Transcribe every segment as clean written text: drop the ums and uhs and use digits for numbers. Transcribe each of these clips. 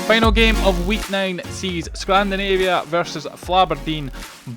Final game of week 9 sees Scrandinavia versus Flaberdeen.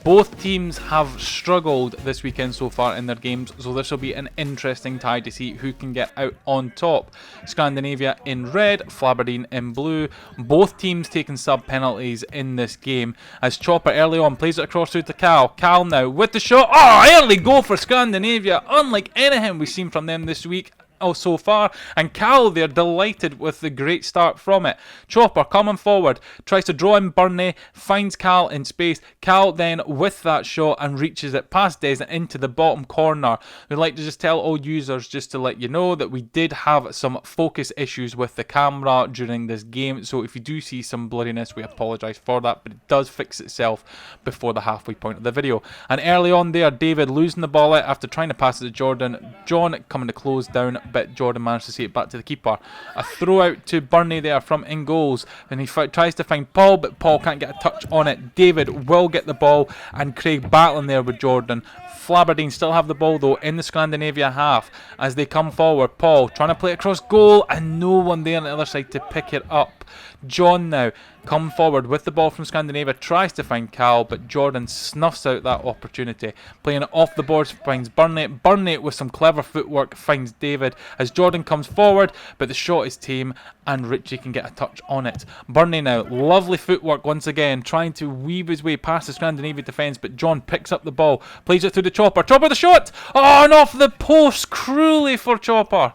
Both teams have struggled this weekend so far in their games, so this will be an interesting tie to see who can get out on top. Scrandinavia in red, Flaberdeen in blue. Both teams taking sub penalties in this game, as Chopper early on plays it across through to Cal. Cal now with the shot. Oh, early goal for Scandinavia, unlike anything we've seen from them this week so far, and Cal there delighted with the great start from it. Chopper coming forward, tries to draw in Burnley, finds Cal in space. Cal then with that shot and reaches it past Des into the bottom corner. We'd like to just tell all users just to let you know that we did have some focus issues with the camera during this game, so if you do see some blurriness, we apologise for that, but it does fix itself before the halfway point of the video. And early on there, David losing the ball out after trying to pass it to Jordan. John coming to close down, but Jordan managed to see it back to the keeper. A throw out to Burnley there from in goals, and he tries to find Paul, but Paul can't get a touch on it. David will get the ball, and Craig battling there with Jordan. Flaberdeen still have the ball though in the Scandinavia half as they come forward. Paul trying to play across goal, and no one there on the other side to pick it up. John now come forward with the ball from Scandinavia, tries to find Cal, but Jordan snuffs out that opportunity. Playing it off the boards, finds Burnley. Burnley with some clever footwork finds David as Jordan comes forward, but the shot is tame and Richie can get a touch on it. Burnley now, lovely footwork once again, trying to weave his way past the Scandinavia defence, but John picks up the ball, plays it through the Chopper. Chopper the shot! Oh, and off the post, cruelly for Chopper.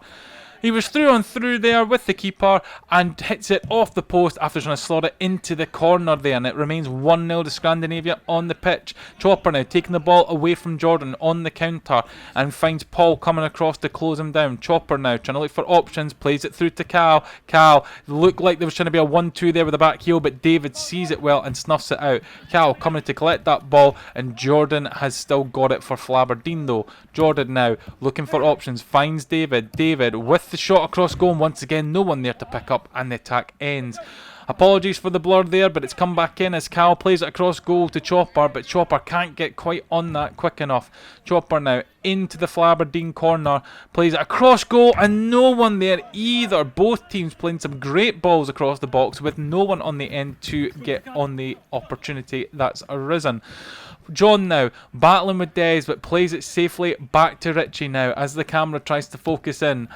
He was through and through there with the keeper and hits it off the post after trying to slot it into the corner there, and it remains 1-0 to Scandinavia on the pitch. Chopper now taking the ball away from Jordan on the counter and finds Paul coming across to close him down. Chopper now trying to look for options, plays it through to Cal. Cal looked like there was trying to be a 1-2 there with the back heel, but David sees it well and snuffs it out. Cal coming to collect that ball, and Jordan has still got it for Flaberdeen though. Jordan now looking for options, finds David. David with the shot across goal, and once again no one there to pick up, and the attack ends. Apologies for the blur there, but it's come back in as Cal plays it across goal to Chopper, but Chopper can't get quite on that quick enough. Chopper now into the Flaberdeen corner, plays it across goal, and no one there either. Both teams playing some great balls across the box with no one on the end to get on the opportunity that's arisen. John now battling with Des, but plays it safely back to Richie now as the camera tries to focus in.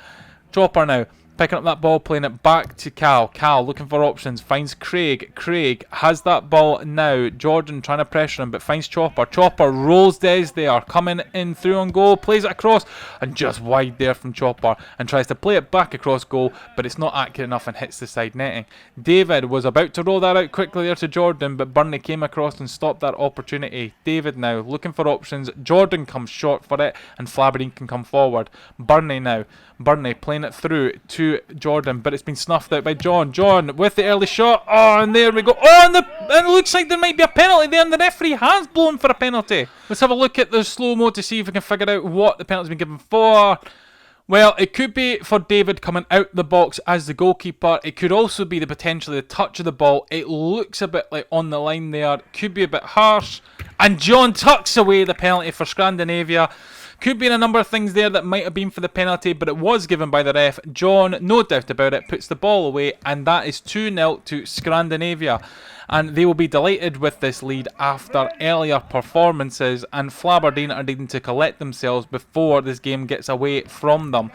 Chopper now picking up that ball, playing it back to Cal. Cal looking for options, finds Craig. Craig has that ball now. Jordan trying to pressure him, but finds Chopper. Chopper rolls Des there, coming in through on goal, plays it across, and just wide there from Chopper, and tries to play it back across goal, but it's not accurate enough and hits the side netting. David was about to roll that out quickly there to Jordan, but Burnley came across and stopped that opportunity. David now looking for options. Jordan comes short for it, and Flaberdeen can come forward. Burnley now. Burnley playing it through to Jordan, but it's been snuffed out by John. John with the early shot. Oh, and there we go. Oh, and it looks like there might be a penalty there, and the referee has blown for a penalty. Let's have a look at the slow-mo to see if we can figure out what the penalty's been given for. Well, it could be for David coming out the box as the goalkeeper. It could also be potentially the touch of the ball. It looks a bit like on the line there. Could be a bit harsh. And John tucks away the penalty for Scandinavia. Could be in a number of things there that might have been for the penalty, but it was given by the ref. John, no doubt about it, puts the ball away, and that is 2-0 to Scrandinavia. And they will be delighted with this lead after earlier performances, and Flaberdeen are needing to collect themselves before this game gets away from them.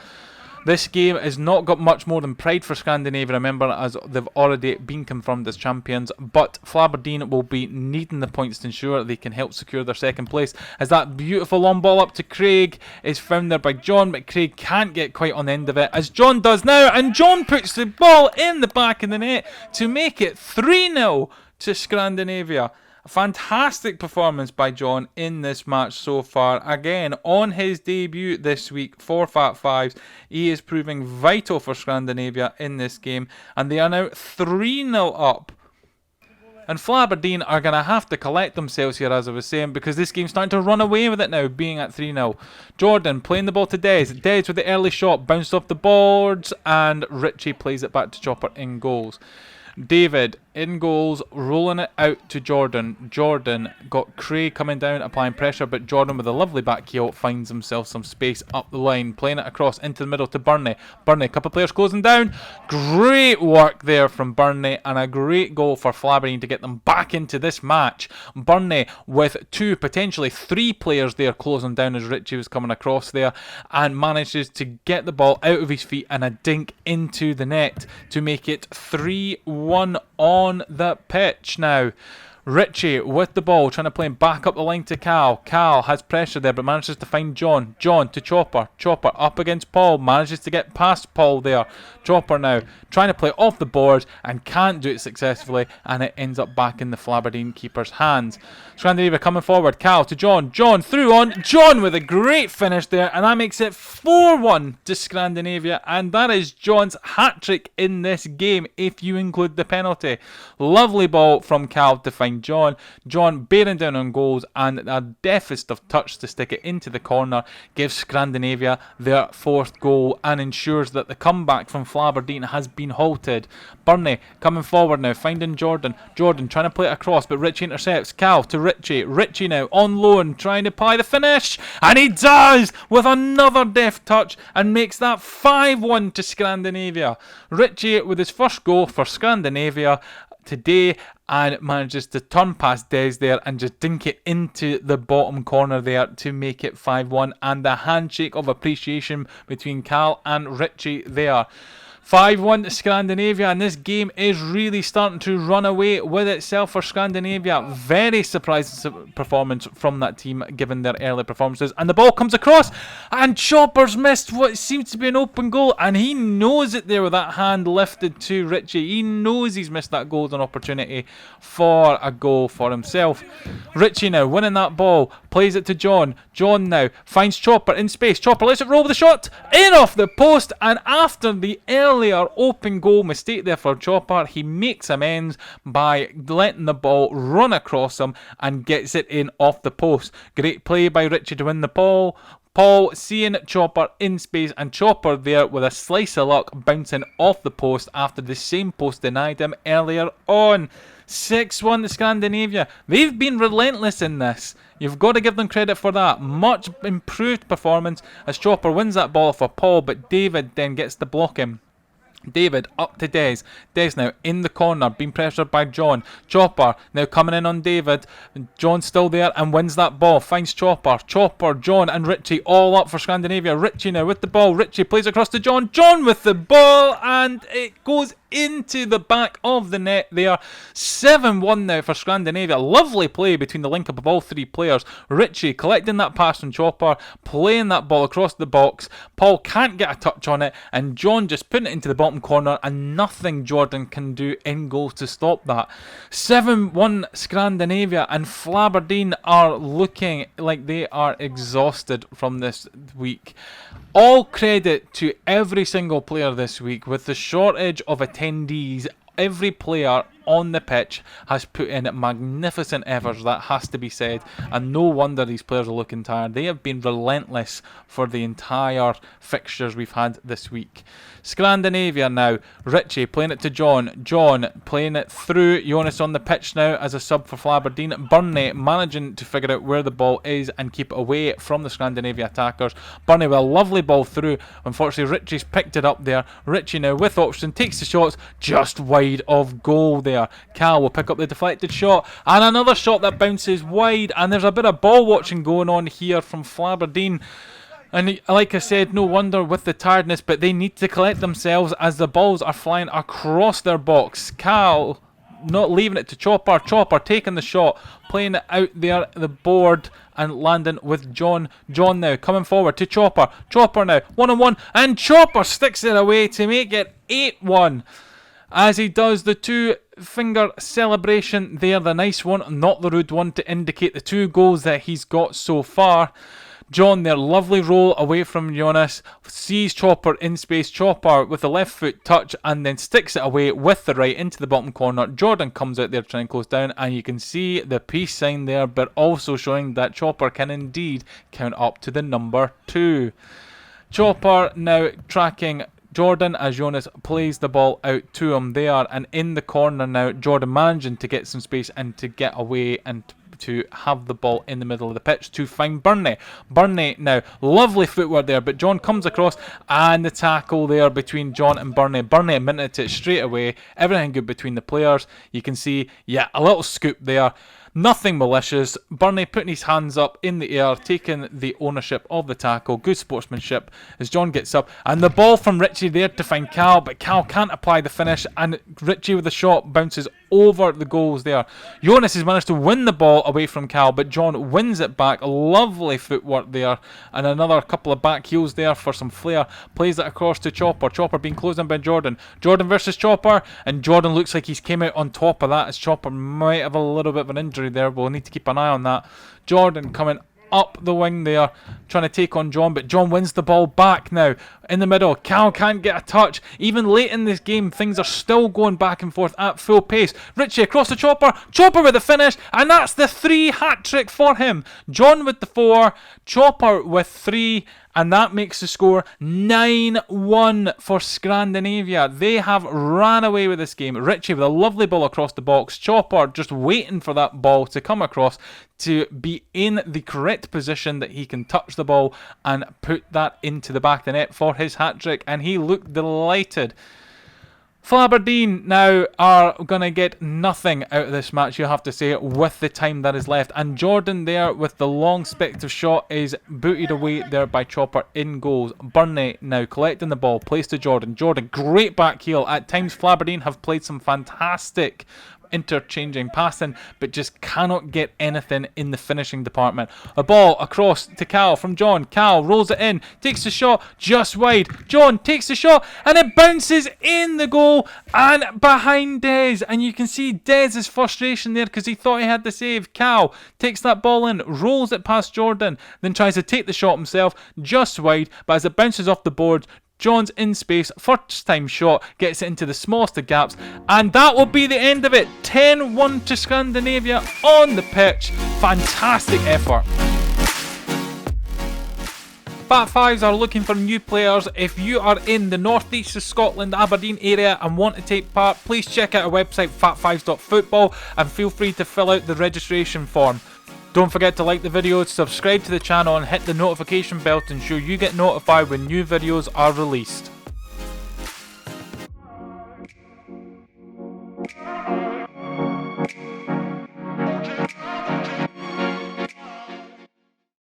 This game has not got much more than pride for Scandinavia, remember, as they've already been confirmed as champions, but Flaberdeen will be needing the points to ensure they can help secure their second place, as that beautiful long ball up to Craig is found there by John, but Craig can't get quite on the end of it, as John does now, and John puts the ball in the back of the net to make it 3-0 to Scrandinavia. A fantastic performance by John in this match so far. Again, on his debut this week for Fat Fives, he is proving vital for Scandinavia in this game, and they are now 3-0 up. And Flaberdeen are going to have to collect themselves here, as I was saying, because this game's starting to run away with it now, being at 3-0. Jordan playing the ball to Des. Des with the early shot, bounced off the boards, and Richie plays it back to Chopper in goals. David in goals, rolling it out to Jordan. Jordan got Craig coming down, applying pressure, but Jordan with a lovely back heel finds himself some space up the line, playing it across into the middle to Burnley. Burnley, a couple of players closing down. Great work there from Burnley, and a great goal for Flaberdeen to get them back into this match. Burnley with 2, potentially 3 players there closing down as Richie was coming across there, and manages to get the ball out of his feet and a dink into the net to make it 3-1 on the pitch now. Richie with the ball, trying to play him back up the line to Cal. Cal has pressure there, but manages to find John. John to Chopper. Chopper up against Paul, manages to get past Paul there. Chopper now trying to play off the board and can't do it successfully, and it ends up back in the Flaberdeen keeper's hands. Scrandinavia coming forward. Cal to John. John through on. John with a great finish there, and that makes it 4-1 to Scrandinavia, and that is John's hat-trick in this game if you include the penalty. Lovely ball from Cal to find John. John bearing down on goals, and a deficit of touch to stick it into the corner gives Scrandinavia their 4th goal and ensures that the comeback from Flaberdeen has been halted. Burnley coming forward now, finding Jordan. Jordan trying to play it across, but Richie intercepts. Cal to Richie. Richie now on loan, trying to apply the finish, and he does with another deft touch and makes that 5-1 to Scrandinavia. Richie with his first goal for Scrandinavia today, and manages to turn past Des there and just dink it into the bottom corner there to make it 5-1, and the handshake of appreciation between Cal and Richie there. 5-1 to Scrandinavia, and this game is really starting to run away with itself for Scrandinavia. Very surprising performance from that team given their early performances. And the ball comes across, and Chopper's missed what seems to be an open goal, and he knows it there with that hand lifted to Richie. He knows he's missed that golden opportunity for a goal for himself. Richie now winning that ball, plays it to John. John now finds Chopper in space. Chopper lets it roll with a shot in off the post, and after the earlier open goal mistake there for Chopper, he makes amends by letting the ball run across him and gets it in off the post. Great play by Richie to win the ball. Paul seeing Chopper in space, and Chopper there with a slice of luck bouncing off the post after the same post denied him earlier on. 6-1 to Scandinavia. They've been relentless in this. You've got to give them credit for that. Much improved performance as Chopper wins that ball for Paul, but David then gets to block him. David up to Des. Des now in the corner, being pressured by John. Chopper now coming in on David. John still there and wins that ball. Finds Chopper. Chopper, John and Richie all up for Scandinavia. Richie now with the ball. Richie plays across to John. John with the ball, and it goes into the back of the net there. 7-1 now for Scrandinavia. Lovely play between the link-up of all 3 players. Richie collecting that pass from Chopper, playing that ball across the box. Paul can't get a touch on it, and John just putting it into the bottom corner, and nothing Jordan can do in goal to stop that. 7-1 Scrandinavia, and Flaberdeen are looking like they are exhausted from this week. All credit to every single player this week. With the shortage of attendees, every player on the pitch has put in magnificent efforts, that has to be said, and no wonder these players are looking tired. They have been relentless for the entire fixtures we've had this week. Scrandinavia now, Richie playing it to John. John playing it through. Jonas on the pitch now as a sub for Flaberdeen. Burnley managing to figure out where the ball is and keep it away from the Scrandinavia attackers. Burnley with a lovely ball through. Unfortunately, Richie's picked it up there. Richie now with option, takes the shots just wide of goal there. Cal will pick up the deflected shot, and another shot that bounces wide, and there's a bit of ball watching going on here from Flaberdeen. And like I said, no wonder with the tiredness, but they need to collect themselves as the balls are flying across their box. Cal not leaving it to Chopper. Chopper taking the shot, playing it out there the board and landing with John. John now coming forward to Chopper. Chopper now one-on-one, and Chopper sticks it away to make it 8-1. As he does the 2-finger celebration there, the nice one, not the rude one, to indicate the 2 goals that he's got so far. John there, lovely roll away from Jonas, sees Chopper in space. Chopper with the left foot touch and then sticks it away with the right into the bottom corner. Jordan comes out there trying to close down, and you can see the peace sign there, but also showing that Chopper can indeed count up to the number 2. Chopper now tracking Jordan, as Jonas plays the ball out to him there, and in the corner now, Jordan managing to get some space and to get away and to have the ball in the middle of the pitch to find Burnley. Burnley now, lovely footwork there, but John comes across and the tackle there between John and Burnley. Burnley minted it straight away, everything good between the players. You can see, yeah, a little scoop there. Nothing malicious. Burnley putting his hands up in the air, taking the ownership of the tackle. Good sportsmanship as John gets up. And the ball from Richie there to find Cal, but Cal can't apply the finish. And Richie with the shot bounces over the goals there. Jonas has managed to win the ball away from Cal, but John wins it back. Lovely footwork there. And another couple of back heels there for some flair. Plays it across to Chopper. Chopper being closed in by Jordan. Jordan versus Chopper. And Jordan looks like he's came out on top of that, as Chopper might have a little bit of an injury there. We'll need to keep an eye on that. Jordan coming up the wing there, trying to take on John, but John wins the ball back now in the middle. Cal can't get a touch. Even late in this game, things are still going back and forth at full pace. Richie across the Chopper. Chopper with the finish, and that's the 3 hat trick for him. John with the 4, Chopper with 3, and that makes the score 9-1 for Scrandinavia. They have ran away with this game. Richie with a lovely ball across the box. Chopper just waiting for that ball to come across to be in the correct position that he can touch the ball and put that into the back of the net for his hat-trick. And he looked delighted. Flaberdeen now are going to get nothing out of this match, you have to say, with the time that is left. And Jordan there with the long speculative shot is booted away there by Chopper in goals. Burnley now collecting the ball, plays to Jordan. Jordan, great back heel. At times Flaberdeen have played some fantastic interchanging passing, but just cannot get anything in the finishing department. A ball across to Cal from John. Cal rolls it in, takes the shot just wide. John takes the shot and it bounces in the goal and behind Des, and you can see Des' frustration there because he thought he had the save. Cal takes that ball in, rolls it past Jordan, then tries to take the shot himself just wide, but as it bounces off the board, John's in space, first time shot, gets it into the smallest of gaps, and that will be the end of it. 10-1 to Scandinavia on the pitch. Fantastic effort. Fat Fives are looking for new players. If you are in the northeast of Scotland, Aberdeen area, and want to take part, please check out our website fatfives.football and feel free to fill out the registration form. Don't forget to like the video, subscribe to the channel and hit the notification bell to ensure you get notified when new videos are released.